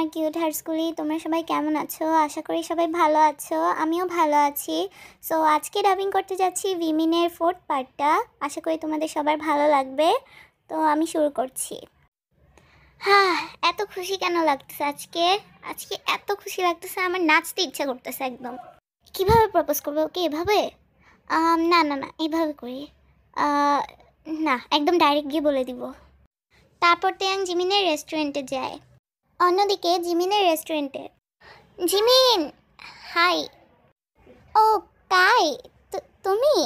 আমার কিউট হার্টসগুলি, তোমরা সবাই কেমন আছো? আশা করি সবাই ভালো আছো, আমিও ভালো আছি। সো আজকে ডাবিং করতে যাচ্ছি উইমেনের 4th পার্টটা। আশা করি তোমাদের সবার ভালো লাগবে। তো আমি শুরু করছি। হ্যাঁ, এত খুশি কেন লাগতেছে আজকে? আজকে এত খুশি লাগতেছে, আমার নাচতে ইচ্ছা করতেছে একদম। কিভাবে প্রপোজ করবো ওকে? এভাবে? না না না, এভাবে করি। না, একদম ডাইরেক্ট গিয়ে বলে দিব। তারপর তিয়াং জিমিনের রেস্টুরেন্টে যায়। অন্যদিকে জিমিনের রেস্টুরেন্টে জিমিন, হাই। ও তাই, তুমি?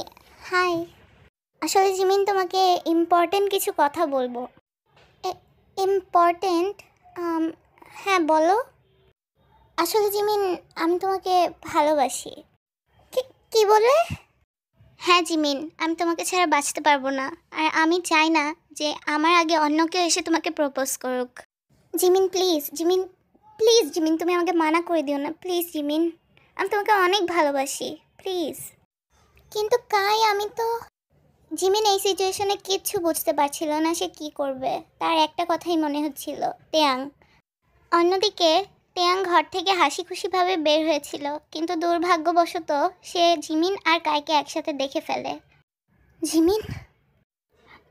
হাই। আসলে জিমিন, তোমাকে ইম্পর্টেন্ট কিছু কথা বলবো। ইম্পর্টেন্ট? হ্যাঁ বলো। আসলে জিমিন, আমি তোমাকে ভালোবাসি। কি বলে? হ্যাঁ জিমিন, আমি তোমাকে ছাড়া বাঁচতে পারবো না। আর আমি চাই না যে আমার আগে অন্য কেউ এসে তোমাকে প্রপোজ করুক। Jimin please, Jimin please, Jimin তুমি আমাকে মানা করে দিও না প্লিজ জিমিন। আমি তোমাকে অনেক ভালোবাসি, প্লিজ। কিন্তু কাই, আমি তো... জিমিন এই সিচুয়েশনে কিচ্ছু বুঝতে পারছিল না সে কি করবে। তার একটা কথাই মনে হচ্ছিল, টেয়াং। অন্যদিকে টেয়াং ঘর থেকে হাসি খুশিভাবে বের হয়েছিল, কিন্তু দুর্ভাগ্যবশত সে জিমিন আর কাইকে একসাথে দেখে ফেলে। জিমিন?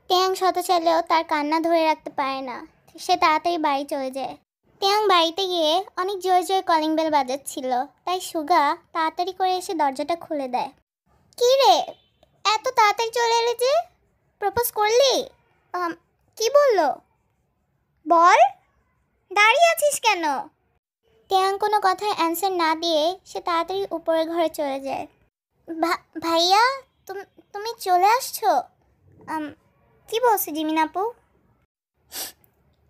টেয়াং শত চাইলেও তার কান্না ধরে রাখতে পারে না। সে তাড়াতাড়ি বাড়ি চলে যায়। টেয়াং বাড়িতে গিয়ে অনেক জোরে জোরে কলিং বেল বাজাচ্ছিল, তাই সুগা তাড়াতাড়ি করে এসে দরজাটা খুলে দেয়। কি রে, এত তাড়াতাড়ি চলে এলি যে? প্রপোজ করলি? কি বললো বল, দাঁড়িয়ে আছিস কেন? টেয়াং কোনো কথায় অ্যান্সার না দিয়ে সে তাড়াতাড়ি উপরের ঘরে চলে যায়। ভাইয়া, তুমি চলে আসছো? কি বলছো জিমিন আপু?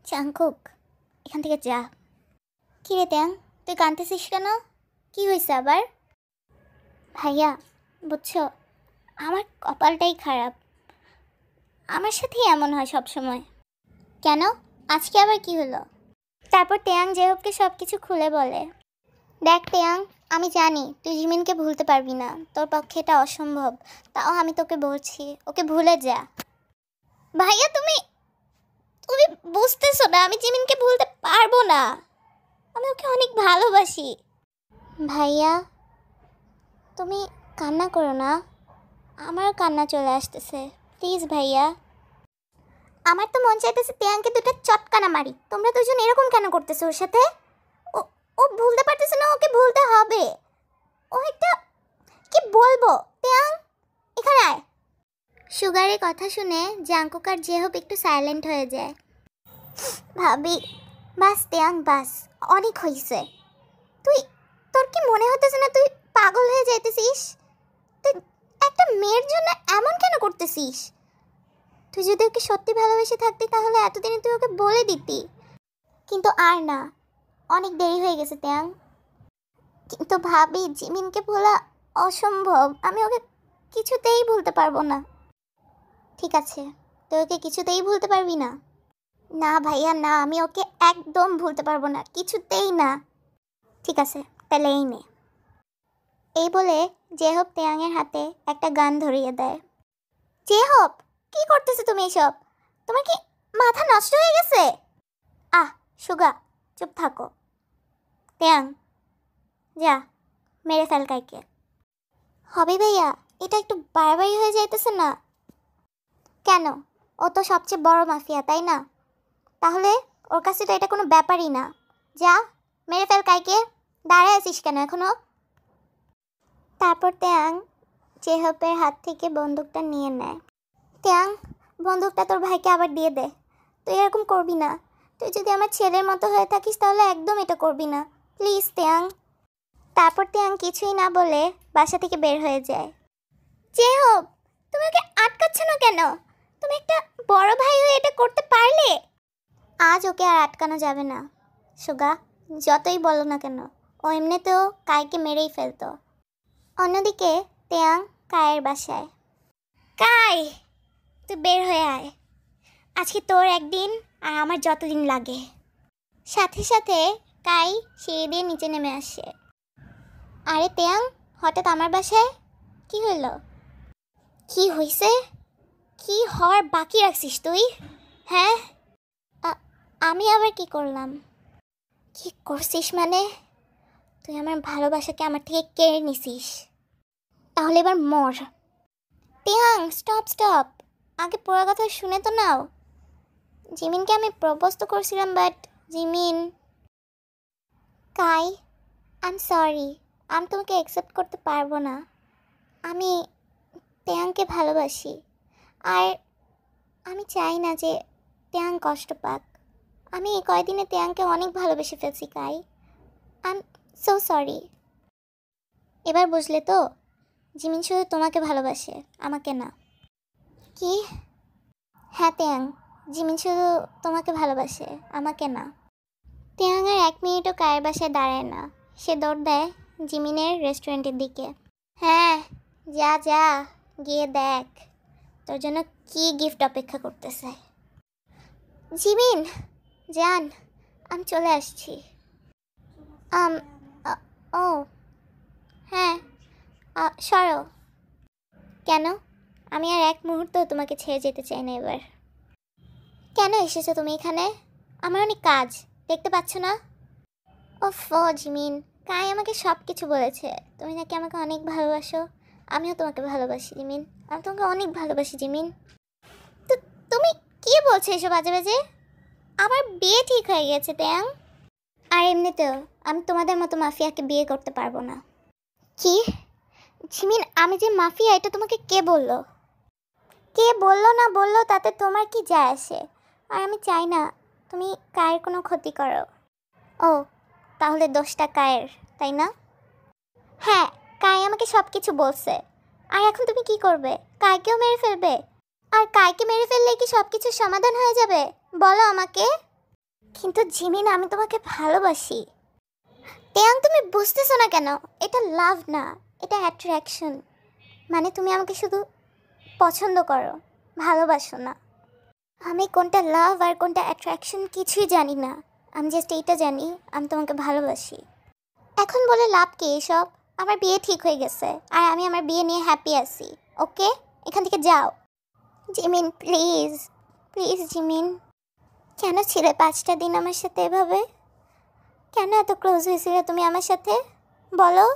চাংকুক, এখান থেকে যা। কি রে ত্যাং, তুই কাঁদতেছিস কেন? কি হয়েছে আবার? ভাইয়া বুঝছো, আমার কপালটাই খারাপ। আমার সাথেই এমন হয় সব সময়। কেন, আজকে আবার কি হলো? তারপর ত্যাং জেহবকে সব কিছু খুলে বলে। দেখ ত্যাং, আমি জানি তুই জিমিনকে ভুলতে পারবি না, তোর পক্ষে এটা অসম্ভব। তাও আমি তোকে বলছি, ওকে ভুলে যা। ভাইয়া তুমি তুমি বুঝতেছো না, আমি জিমিনকে ভুলতে পারবো না। আমি ওকে অনেক ভালোবাসি। ভাইয়া তুমি কান্না করো না, আমারও কান্না চলে আসতেছে। প্লিজ ভাইয়া। আমার তো মন চাইতেছে তিয়াংকে দুটো চটকানা মারি। তোমরা দুজন এরকম কেন করতেছো ওর সাথে? ও ও ভুলতে পারতেছে না, ওকে ভুলতে হবে। ও একটা... কি বলবো? তিয়াং এখানে আয়। সুগারের কথা শুনে জাংকুক আর জেহব একটু সাইলেন্ট হয়ে যায়। ভাবি, বাস তিয়াং বাস, অনেক হয়েছে। তোর কি মনে হতেছে না তুই পাগল হয়ে যাইতেছিস? তুই একটা মেয়ের জন্য এমন কেন করতেছিস? তুই যদি ওকে সত্যি ভালোবেসে থাকতি তাহলে এতদিনে তুই ওকে বলে দিতি। কিন্তু আর না, অনেক দেরি হয়ে গেছে ত্যাং। কিন্তু ভাবি, জিমিনকে ভোলা অসম্ভব। আমি ওকে কিছুতেই ভুলতে পারবো না। ঠিক আছে, তুই ওকে কিছুতেই ভুলতে পারবি না? না ভাইয়া না, আমি ওকে একদম ভুলতে পারবো না, কিছুতেই না। ঠিক আছে, তাহলে এই নে। এই বলে জেহব ত্যাংয়ের হাতে একটা গান ধরিয়ে দেয়। জেহব, কি করতেছো তুমি এসব? তোমার কি মাথা নষ্ট হয়ে গেছে? সুগা, চুপ থাকো। ত্যাং, যা মেরে ফেল কাইকে। হবে ভাইয়া, এটা একটু বাড়াবাড়ি হয়ে যাইতেছে না? কেন, ও তো সবচেয়ে বড় মাফিয়া, তাই না? তাহলে ওর কাছে তো এটা কোনো ব্যাপারই না। যা মেরে ফেল কাইকে। দাঁড়ায় আছিস কেন এখনো? তারপর ত্যাং জেহবের হাত থেকে বন্দুকটা নিয়ে নেয়। ত্যাং, বন্দুকটা তোর ভাইকে আবার দিয়ে দে। তুই এরকম করবি না। তুই যদি আমার ছেলের মতো হয়ে থাকিস তাহলে একদম এটা করবি না, প্লিজ ত্যাং। তারপর ত্যাং কিছুই না বলে বাসা থেকে বের হয়ে যায়। জেহব, তুমি ওকে আটকাচ্ছ না কেন? তুমি একটা বড় ভাই হয়ে এটা করতে পারলে? আজ ওকে আর আটকানো যাবে না সুগা, যতই বলো না কেন। ও এমনিতেও কাইকে মেরেই ফেলতো। অন্যদিকে ত্যাং কায়ের বাসায়। কাই, তুই বের হয়ে আয়। আজকে তোর একদিন আর আমার যতদিন লাগে। সাথে সাথে কাই সিঁড়ি দিয়ে নিচে নেমে আসে। আরে ত্যাং, হঠাৎ আমার বাসায়? কি হইল? কি হইছে? কি হওয়ার বাকি রাখছিস তুই? হ্যাঁ, আমি আবার কি করলাম? কি করছিস মানে? তুই আমার ভালোবাসাকে আমার থেকে কেড়ে নিছিস। তাহলে এবার মর। তিয়াং, স্টপ স্টপ, আগে পুরো কথা শুনে তো নাও। জিমিনকে আমি প্রপোজ তো করছিলাম, বাট জিমিন। কাই, আই এম সরি, আমি তোমাকে অ্যাকসেপ্ট করতে পারবো না। আমি তিয়াংকে ভালোবাসি, আর আমি চাই না যে তিয়াং কষ্ট পাক। আমি এই কয়দিনে তিয়াংকে অনেক ভালোবেসে ফেলছি কাই। I am so sorry. এবার বুঝলে তো, জিমিন শুধু তোমাকে ভালোবাসে, আমাকে না। কি? হ্যাঁ তিয়াং, জিমিন শুধু তোমাকে ভালোবাসে, আমাকে না। তিয়াং আর 1 মিনিটও কায়ের বাসায় দাঁড়ায় না, সে দৌড় দেয় জিমিনের রেস্টুরেন্টের দিকে। হ্যাঁ, যা যা, গিয়ে দেখ তোর জন্য কি গিফট অপেক্ষা করতেছে। জিমিন জান, আমি চলে আসছি। আম ও হ্যাঁ, সরো। কেন? আমি আর 1 মুহূর্ত তোমাকে ছেড়ে যেতে চাই না এবার। কেন এসেছো তুমি এখানে? আমার অনেক কাজ, দেখতে পাচ্ছ না? ওফ জিমিন, কাই আমাকে সব কিছু বলেছে। তুমি নাকি আমাকে অনেক ভালোবাসো। আমিও তোমাকে ভালোবাসি জিমিন, আমি তোমাকে অনেক ভালোবাসি জিমিন। তো তুমি কি বলছো এসব বাজে বাজে? আমার বিয়ে ঠিক হয়ে গেছে ট্যাং। আর এমনিতেও আমি তোমাদের মতো মাফিয়াকে বিয়ে করতে পারবো না। কি? জিমিন, আমি যে মাফিয়া এটা তোমাকে কে বললো? কে বললো না বললো তাতে তোমার কি যায় আসে? আর আমি চাই না তুমি কায়ের কোনো ক্ষতি করো। ও, তাহলে দোষটা কায়ের, তাই না? হ্যাঁ, কাই আমাকে সব কিছু বলছে। আর এখন তুমি কি করবে? কাইকেও মেরে ফেলবে? আর কাইকে মেরে ফেললে কি সব কিছুর সমাধান হয়ে যাবে? বলো আমাকে। কিন্তু জিমিন, আমি তোমাকে ভালোবাসি। টেয়াং, তুমি বুঝতেছো না কেন? এটা লাভ না, এটা অ্যাট্রাকশন। মানে তুমি আমাকে শুধু পছন্দ করো, ভালোবাসো না। আমি কোনটা লাভ আর কোনটা অ্যাট্রাকশন কিছুই জানি না। আমি জাস্ট এইটা জানি আমি তোমাকে ভালোবাসি। এখন বলে লাভ কি এসব? আমার বিয়ে ঠিক হয়ে গেছে আর আমি আমার বিয়ে নিয়ে হ্যাপি আছি। ওকে, এখান থেকে যাও। Jimin please, please Jimin. কেন ছিলে 5টা দিন আমার সাথে এভাবে? কেন এত ক্লোজ হয়েছিলে তুমি আমার সাথে? বলো,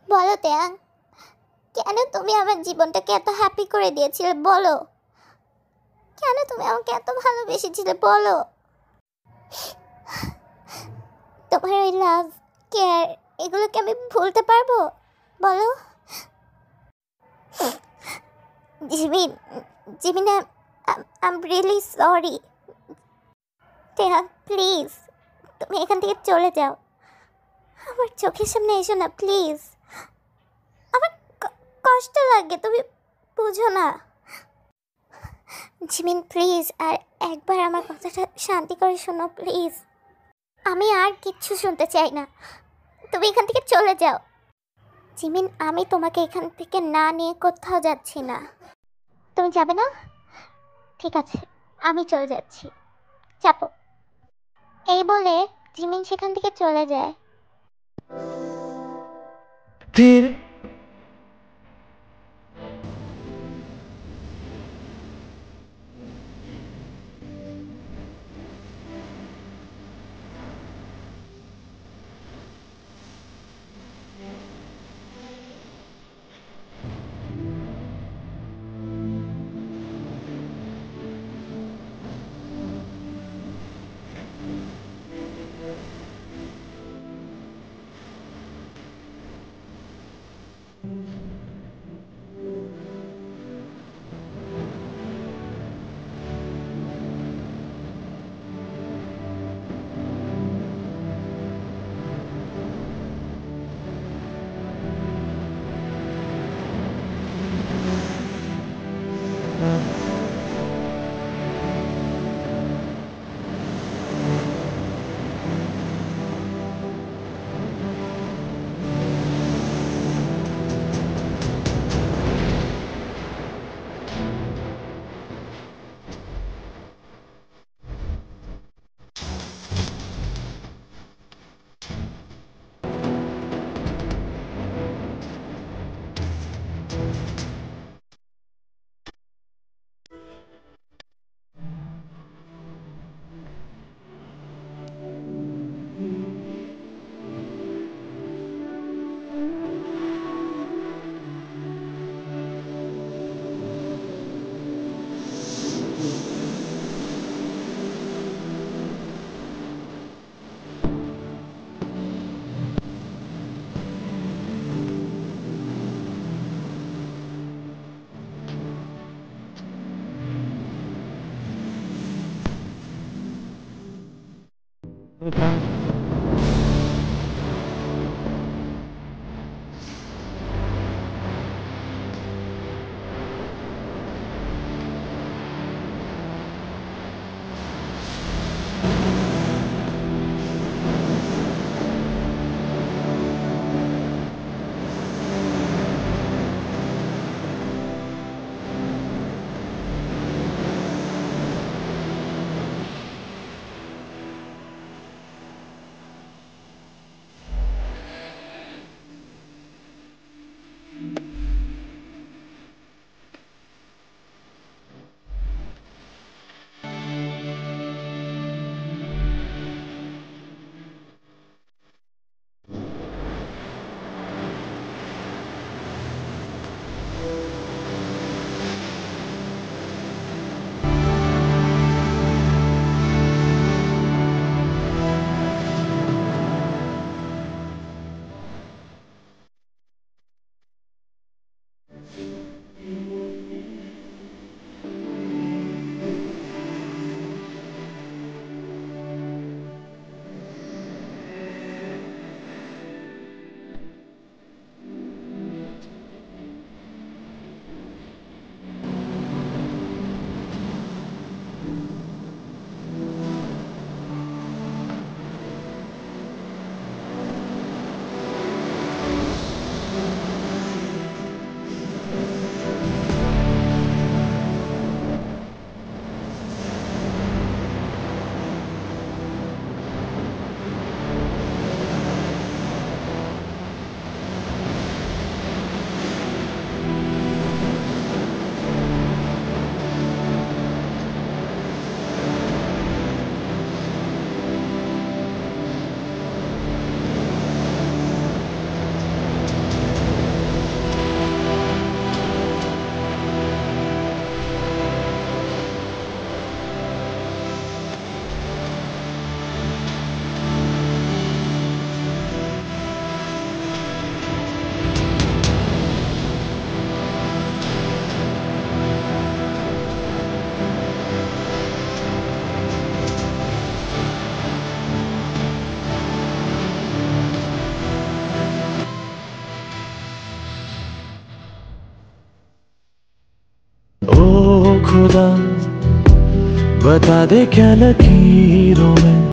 বলো ত্যাং, কেন তুমি আমার জীবনটাকে এত হ্যাপি করে দিয়েছিলে? বলো, কেন তুমি আমাকে এত ভালোবেসেছিলে? বলো। তোমার ওই লাভ, কেয়ার, এগুলোকে আমি ভুলতে পারবো? বলো। Jimin, Jimin, I am really sorry. টেয়া প্লিজ, তুমি এখান থেকে চলে যাও। আমার চোখের সামনে এসো না প্লিজ। আমার কষ্ট লাগে, তুমি বুঝো না। জিমিন প্লিজ, আর একবার আমার কথাটা শান্তি করে শোনো প্লিজ। আমি আর কিচ্ছু শুনতে চাই না, তুমি এখান থেকে চলে যাও। জিমিন, আমি তোমাকে এখান থেকে না নিয়ে কোথাও যাচ্ছি না। তুমি যাবে না? ঠিক আছে, আমি চলে যাচ্ছি, চাপো। এই বলে জিমিন সেখান থেকে চলে যায়। ओ खुदा बता दे क्या लकीरों में